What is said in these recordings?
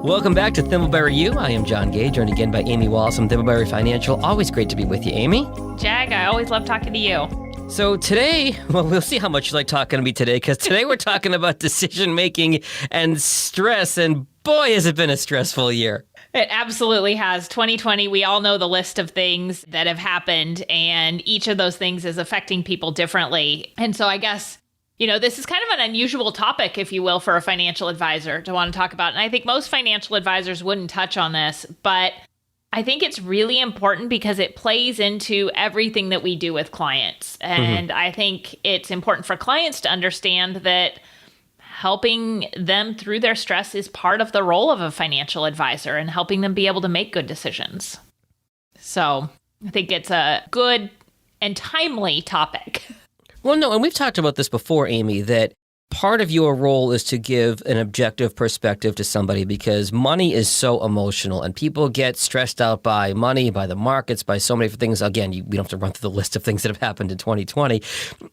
Welcome back to Thimbleberry U. I am John Gay, joined again by Amy Wallace from Thimbleberry Financial. Always great to be with you, Amy. Jag, I always love talking to you. So today, well, we'll see how much you like talking to me today, because today we're talking about decision-making and stress, and boy, has it been a stressful year. It absolutely has. 2020, we all know the list of things that have happened, and each of those things is affecting people differently. And so I guess, this is kind of an unusual topic, if you will, for a financial advisor to want to talk about. And I think most financial advisors wouldn't touch on this, but I think it's really important because it plays into everything that we do with clients. And I think it's important for clients to understand that helping them through their stress is part of the role of a financial advisor and helping them be able to make good decisions. So I think it's a good and timely topic. Well, no, and we've talked about this before, Amy, that part of your role is to give an objective perspective to somebody because money is so emotional and people get stressed out by money, by the markets, by so many different things. Again, we don't have to run through the list of things that have happened in 2020,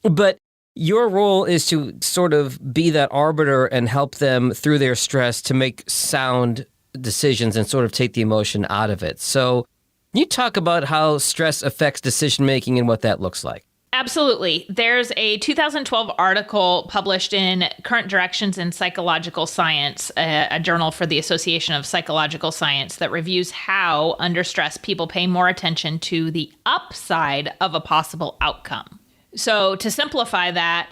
but your role is to sort of be that arbiter and help them through their stress to make sound decisions and sort of take the emotion out of it. So can you talk about how stress affects decision-making and what that looks like? Absolutely. There's a 2012 article published in Current Directions in Psychological Science, a journal for the Association of Psychological Science, that reviews how, under stress, people pay more attention to the upside of a possible outcome. So to simplify that,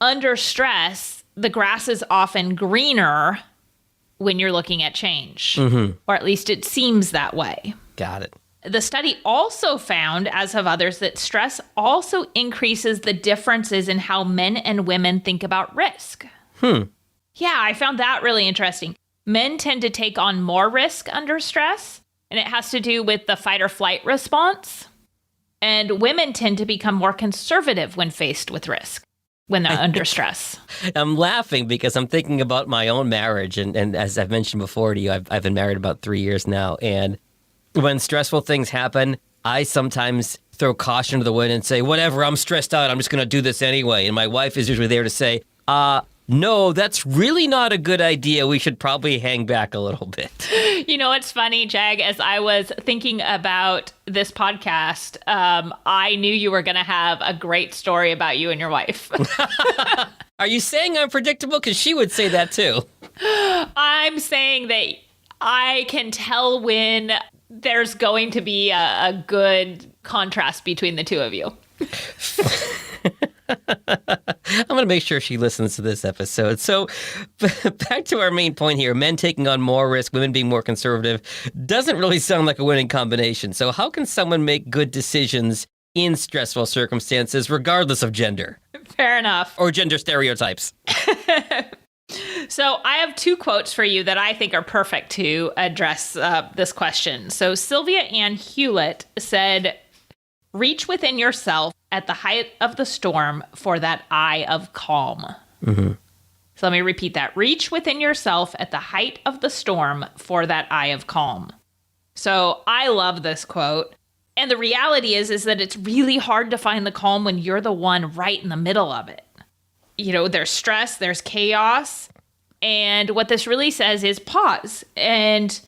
under stress, the grass is often greener when you're looking at change, or at least it seems that way. Got it. The study also found, as have others, that stress also increases the differences in how men and women think about risk. Yeah, I found that really interesting. Men tend to take on more risk under stress, and it has to do with the fight or flight response. And women tend to become more conservative when faced with risk, when they're under stress. I'm laughing because I'm thinking about my own marriage. And as I've mentioned before to you, I've been married about 3 years now. And when stressful things happen, I sometimes throw caution to the wind and say, whatever, I'm stressed out. I'm just going to do this anyway. And my wife is usually there to say, no, that's really not a good idea. We should probably hang back a little bit. It's funny, Jag, as I was thinking about this podcast, I knew you were going to have a great story about you and your wife. Are you saying I'm predictable? Because she would say that too. I'm saying that I can tell when there's going to be a good contrast between the two of you. I'm going to make sure she listens to this episode. So back to our main point here, men taking on more risk, women being more conservative, doesn't really sound like a winning combination. So how can someone make good decisions in stressful circumstances, regardless of gender? Fair enough. Or gender stereotypes. So I have two quotes for you that I think are perfect to address this question. So Sylvia Ann Hewlett said, reach within yourself at the height of the storm for that eye of calm. So let me repeat that. Reach within yourself at the height of the storm for that eye of calm. So I love this quote. And the reality is that it's really hard to find the calm when you're the one right in the middle of it. There's stress, there's chaos. And what this really says is pause. And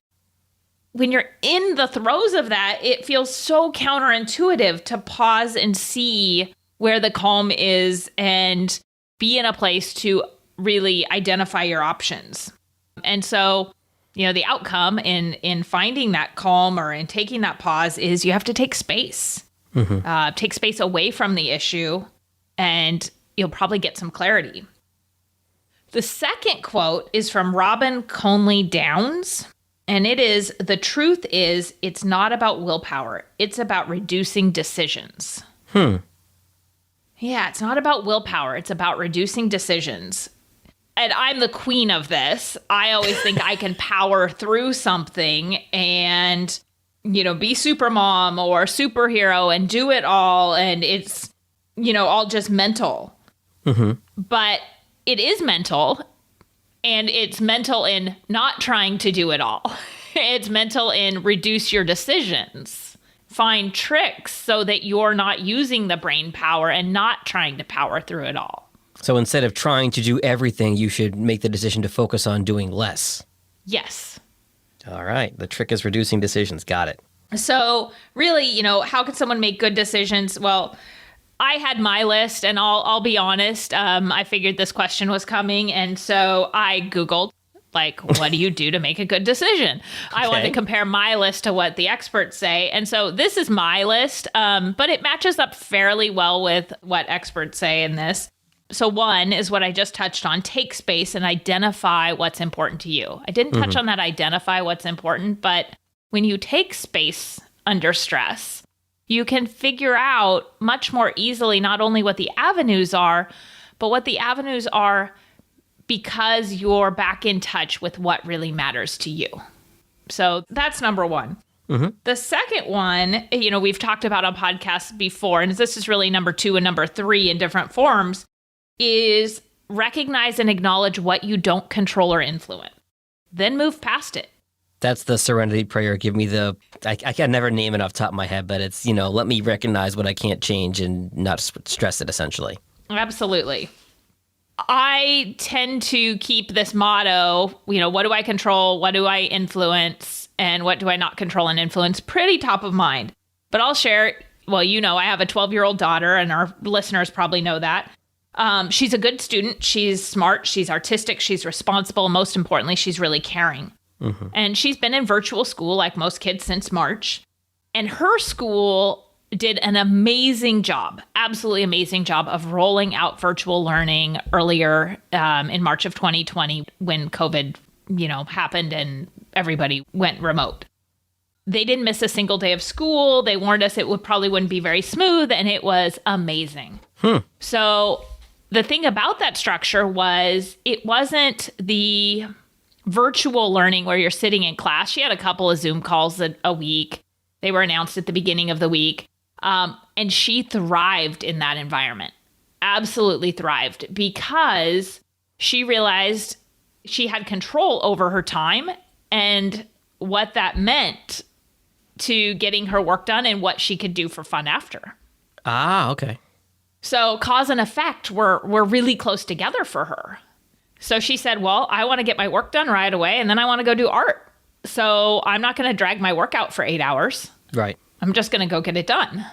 when you're in the throes of that, it feels so counterintuitive to pause and see where the calm is and be in a place to really identify your options. And so, the outcome in finding that calm or in taking that pause is you have to take space. Take space away from the issue, and you'll probably get some clarity. The second quote is from Robin Conley Downs, and it is, the truth is, it's not about willpower. It's about reducing decisions. Yeah, it's not about willpower. It's about reducing decisions. And I'm the queen of this. I always think I can power through something and, be super mom or superhero and do it all. And it's, all just mental. But it is mental, and it's mental in not trying to do it all. It's mental in reduce your decisions. Find tricks so that you're not using the brain power and not trying to power through it all. So instead of trying to do everything, you should make the decision to focus on doing less. Yes. All right. The trick is reducing decisions. Got it. So really, how can someone make good decisions? Well, I had my list, and I'll be honest. I figured this question was coming, and so I Googled, what do you do to make a good decision? Okay. I wanted to compare my list to what the experts say, and so this is my list, but it matches up fairly well with what experts say in this. So one is what I just touched on: take space and identify what's important to you. I didn't touch on that identify what's important, but when you take space under stress, you can figure out much more easily not only what the avenues are, but what the avenues are because you're back in touch with what really matters to you. So that's number one. The second one, we've talked about on podcasts before, and this is really number two and number three in different forms, is recognize and acknowledge what you don't control or influence. Then move past it. That's the serenity prayer. Give me I can never name it off the top of my head, but it's, let me recognize what I can't change and not stress it, essentially. Absolutely. I tend to keep this motto, what do I control? What do I influence? And what do I not control and influence? Pretty top of mind. But I'll share, I have a 12-year-old daughter, and our listeners probably know that. She's a good student. She's smart. She's artistic. She's responsible. Most importantly, she's really caring. And she's been in virtual school like most kids since March. And her school did an amazing job, absolutely amazing job of rolling out virtual learning earlier in March of 2020 when COVID, happened and everybody went remote. They didn't miss a single day of school. They warned us it probably wouldn't be very smooth, and it was amazing. So the thing about that structure was it wasn't the virtual learning where you're sitting in class. She had a couple of Zoom calls a week. They were announced at the beginning of the week. And she thrived in that environment, absolutely thrived, because she realized she had control over her time and what that meant to getting her work done and what she could do for fun after. Ah, okay. So cause and effect were really close together for her. So she said, well, I want to get my work done right away, and then I want to go do art. So I'm not going to drag my work out for 8 hours. Right. I'm just going to go get it done.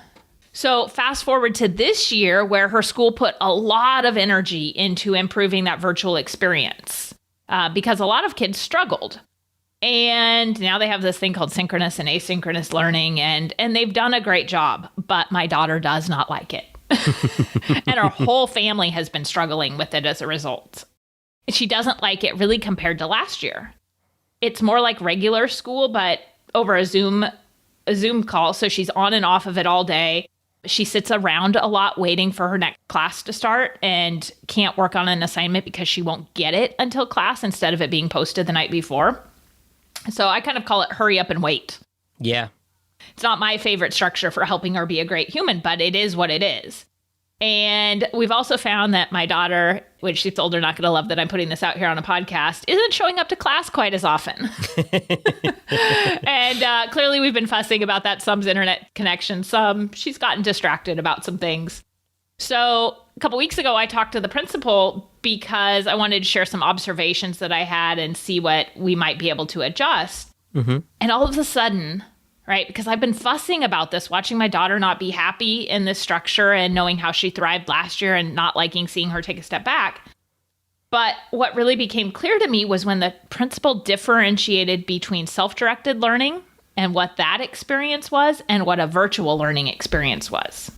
So fast forward to this year, where her school put a lot of energy into improving that virtual experience because a lot of kids struggled. And now they have this thing called synchronous and asynchronous learning, and they've done a great job. But my daughter does not like it. And our whole family has been struggling with it as a result. She doesn't like it really compared to last year. It's more like regular school, but over a Zoom call. So she's on and off of it all day. She sits around a lot waiting for her next class to start and can't work on an assignment because she won't get it until class instead of it being posted the night before. So I kind of call it hurry up and wait. Yeah. It's not my favorite structure for helping her be a great human, but it is what it is. And we've also found that my daughter, which she's told her not going to love that I'm putting this out here on a podcast, isn't showing up to class quite as often. And clearly we've been fussing about that. Some's internet connection, she's gotten distracted about some things. So a couple weeks ago, I talked to the principal because I wanted to share some observations that I had and see what we might be able to adjust. And all of a sudden, right, because I've been fussing about this, watching my daughter not be happy in this structure and knowing how she thrived last year and not liking seeing her take a step back. But what really became clear to me was when the principal differentiated between self-directed learning and what that experience was and what a virtual learning experience was.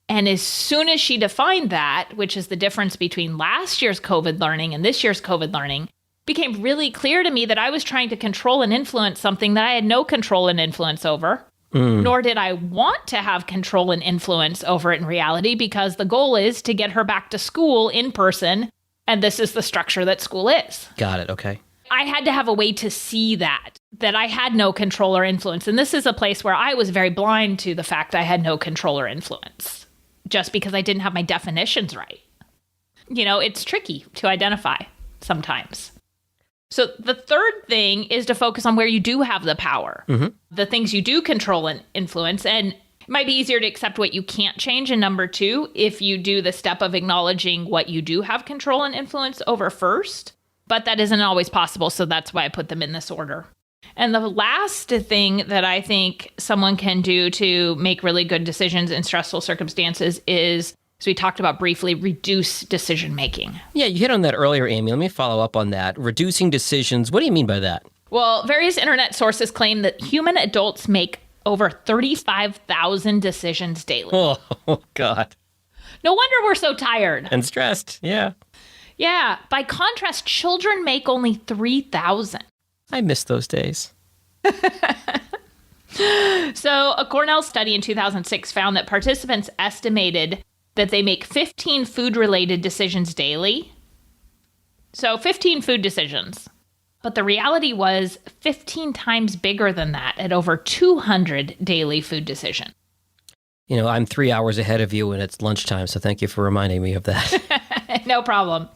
And as soon as she defined that, which is the difference between last year's COVID learning and this year's COVID learning, became really clear to me that I was trying to control and influence something that I had no control and influence over, nor did I want to have control and influence over it in reality, because the goal is to get her back to school in person, and this is the structure that school is. Got it. Okay. I had to have a way to see that I had no control or influence. And this is a place where I was very blind to the fact I had no control or influence, just because I didn't have my definitions right. It's tricky to identify sometimes. So the third thing is to focus on where you do have the power, the things you do control and influence. And it might be easier to accept what you can't change in number 2 if you do the step of acknowledging what you do have control and influence over first. But that isn't always possible. So that's why I put them in this order. And the last thing that I think someone can do to make really good decisions in stressful circumstances is, as we talked about briefly, reduce decision making. Yeah, you hit on that earlier, Amy. Let me follow up on that. Reducing decisions. What do you mean by that? Well, various internet sources claim that human adults make over 35,000 decisions daily. Oh, God. No wonder we're so tired. And stressed, yeah. Yeah. By contrast, children make only 3,000. I miss those days. So a Cornell study in 2006 found that participants estimated that they make 15 food-related decisions daily. So 15 food decisions. But the reality was 15 times bigger than that at over 200 daily food decisions. You know, I'm 3 hours ahead of you and it's lunchtime, so thank you for reminding me of that. No problem.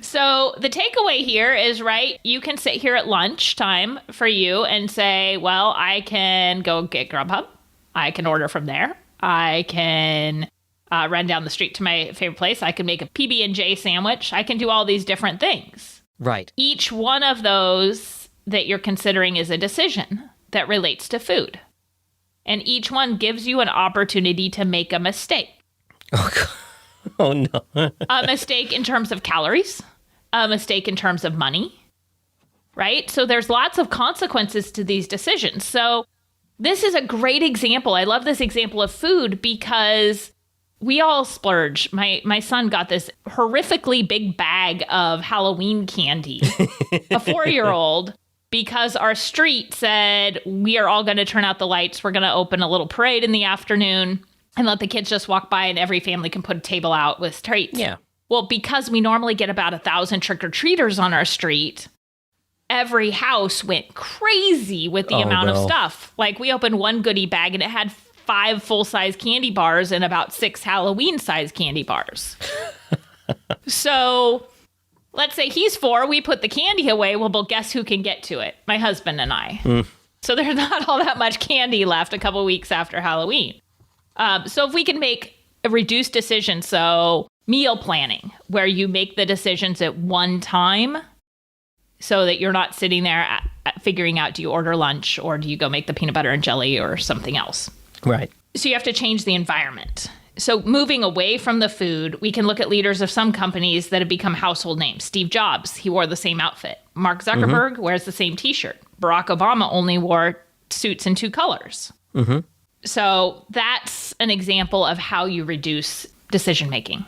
So the takeaway here is, right, you can sit here at lunchtime for you and say, well, I can go get Grubhub. I can order from there. I can run down the street to my favorite place. I can make a PB&J sandwich. I can do all these different things. Right. Each one of those that you're considering is a decision that relates to food. And each one gives you an opportunity to make a mistake. Oh, God. Oh, no. A mistake in terms of calories, a mistake in terms of money, right? So there's lots of consequences to these decisions. So this is a great example. I love this example of food because we all splurge. My son got this horrifically big bag of Halloween candy, a 4-year-old, because our street said, we are all going to turn out the lights. We're going to open a little parade in the afternoon and let the kids just walk by and every family can put a table out with treats. Yeah. Well, because we normally get about 1,000 trick-or-treaters on our street, every house went crazy with the amount of stuff. Like, we opened one goodie bag and it had 5 full-size candy bars and about 6 Halloween-size candy bars. So let's say he's 4, we put the candy away. Well, guess who can get to it? My husband and I. So there's not all that much candy left a couple weeks after Halloween. So if we can make a reduced decision, so meal planning, where you make the decisions at one time so that you're not sitting there figuring out, do you order lunch or do you go make the peanut butter and jelly or something else? Right. So you have to change the environment. So moving away from the food, we can look at leaders of some companies that have become household names. Steve Jobs, he wore the same outfit. Mark Zuckerberg wears the same t-shirt. Barack Obama only wore suits in 2 colors. So that's an example of how you reduce decision-making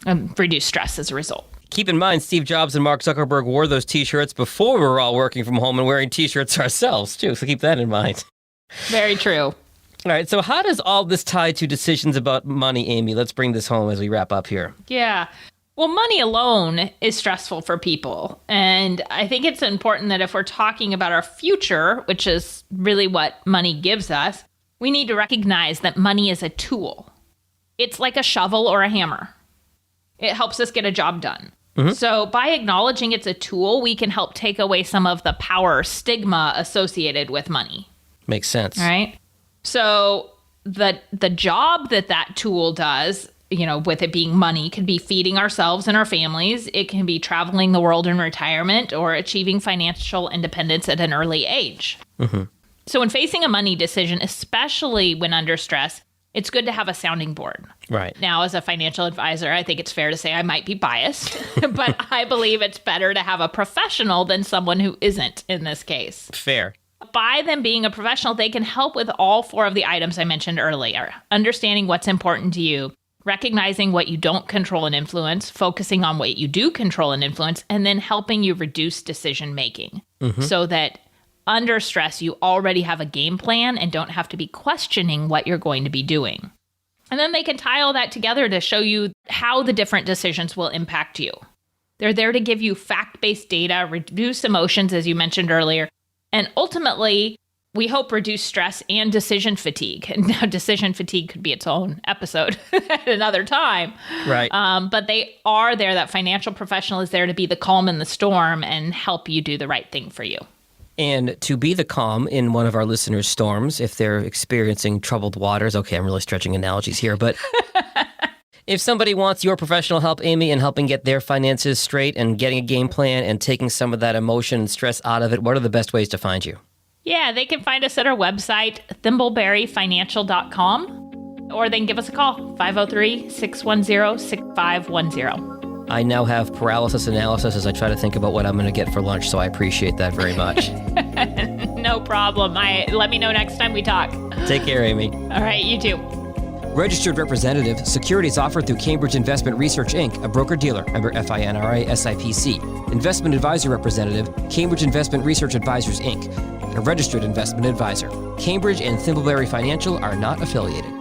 and reduce stress as a result. Keep in mind, Steve Jobs and Mark Zuckerberg wore those t-shirts before we were all working from home and wearing t-shirts ourselves, too. So keep that in mind. Very true. All right, so how does all this tie to decisions about money, Amy? Let's bring this home as we wrap up here. Yeah. Well, money alone is stressful for people. And I think it's important that if we're talking about our future, which is really what money gives us, we need to recognize that money is a tool. It's like a shovel or a hammer. It helps us get a job done. So by acknowledging it's a tool, we can help take away some of the power or stigma associated with money. Makes sense. All right. So the job that tool does, you know, with it being money, could be feeding ourselves and our families. It can be traveling the world in retirement or achieving financial independence at an early age. So when facing a money decision, especially when under stress, it's good to have a sounding board. Right. Now, as a financial advisor, I think it's fair to say I might be biased, but I believe it's better to have a professional than someone who isn't in this case. Fair. By them being a professional, they can help with all 4 of the items I mentioned earlier. Understanding what's important to you, recognizing what you don't control and influence, focusing on what you do control and influence, and then helping you reduce decision making so that under stress, you already have a game plan and don't have to be questioning what you're going to be doing. And then they can tie all that together to show you how the different decisions will impact you. They're there to give you fact-based data, reduce emotions, as you mentioned earlier, and ultimately, we hope reduce stress and decision fatigue. And now decision fatigue could be its own episode at another time. Right. But they are there. That financial professional is there to be the calm in the storm and help you do the right thing for you. And to be the calm in one of our listeners' storms, if they're experiencing troubled waters, okay, I'm really stretching analogies here, but If somebody wants your professional help, Amy, in helping get their finances straight and getting a game plan and taking some of that emotion and stress out of it, what are the best ways to find you? Yeah, they can find us at our website, thimbleberryfinancial.com, or they can give us a call, 503-610-6510. I now have paralysis analysis as I try to think about what I'm going to get for lunch, so I appreciate that very much. No problem. Let me know next time we talk. Take care, Amy. All right, you too. Registered representative. Securities offered through Cambridge Investment Research, Inc., a broker-dealer, member FINRA SIPC. Investment advisor representative, Cambridge Investment Research Advisors, Inc., a registered investment advisor. Cambridge and Thimbleberry Financial are not affiliated.